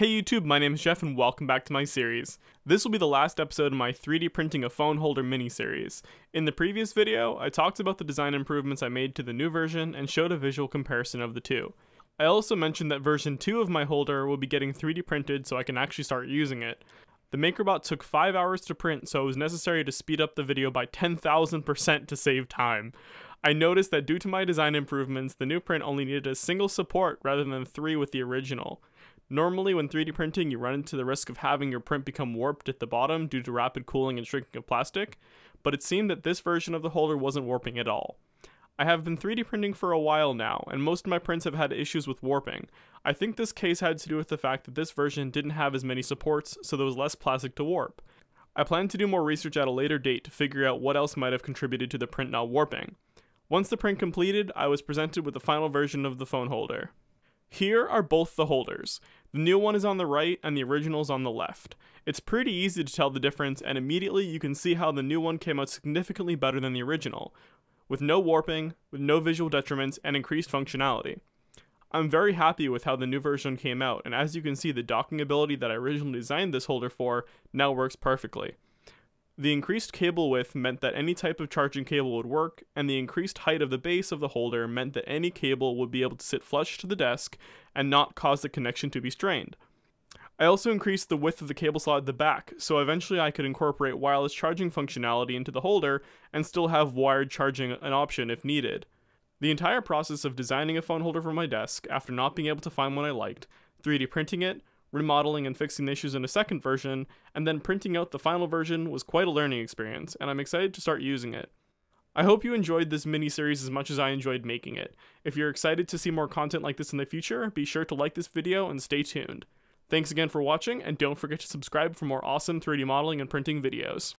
Hey YouTube, my name is Jeff and welcome back to my series. This will be the last episode of my 3D printing a phone holder mini-series. In the previous video, I talked about the design improvements I made to the new version and showed a visual comparison of the two. I also mentioned that version 2 of my holder will be getting 3D printed so I can actually start using it. The MakerBot took 5 hours to print, so it was necessary to speed up the video by 10,000% to save time. I noticed that due to my design improvements, the new print only needed a single support rather than 3 with the original. Normally, when 3D printing, you run into the risk of having your print become warped at the bottom due to rapid cooling and shrinking of plastic, but it seemed that this version of the holder wasn't warping at all. I have been 3D printing for a while now, and most of my prints have had issues with warping. I think this case had to do with the fact that this version didn't have as many supports, so there was less plastic to warp. I plan to do more research at a later date to figure out what else might have contributed to the print not warping. Once the print completed, I was presented with the final version of the phone holder. Here are both the holders. The new one is on the right and the original is on the left. It's pretty easy to tell the difference, and immediately you can see how the new one came out significantly better than the original, with no warping, with no visual detriments, and increased functionality. I'm very happy with how the new version came out, and as you can see, the docking ability that I originally designed this holder for now works perfectly. The increased cable width meant that any type of charging cable would work, and the increased height of the base of the holder meant that any cable would be able to sit flush to the desk and not cause the connection to be strained. I also increased the width of the cable slot at the back, so eventually I could incorporate wireless charging functionality into the holder and still have wired charging an option if needed. The entire process of designing a phone holder for my desk, after not being able to find one I liked, 3D printing it, remodeling and fixing the issues in a second version, and then printing out the final version was quite a learning experience, and I'm excited to start using it. I hope you enjoyed this mini-series as much as I enjoyed making it. If you're excited to see more content like this in the future, be sure to like this video and stay tuned. Thanks again for watching, and don't forget to subscribe for more awesome 3D modeling and printing videos.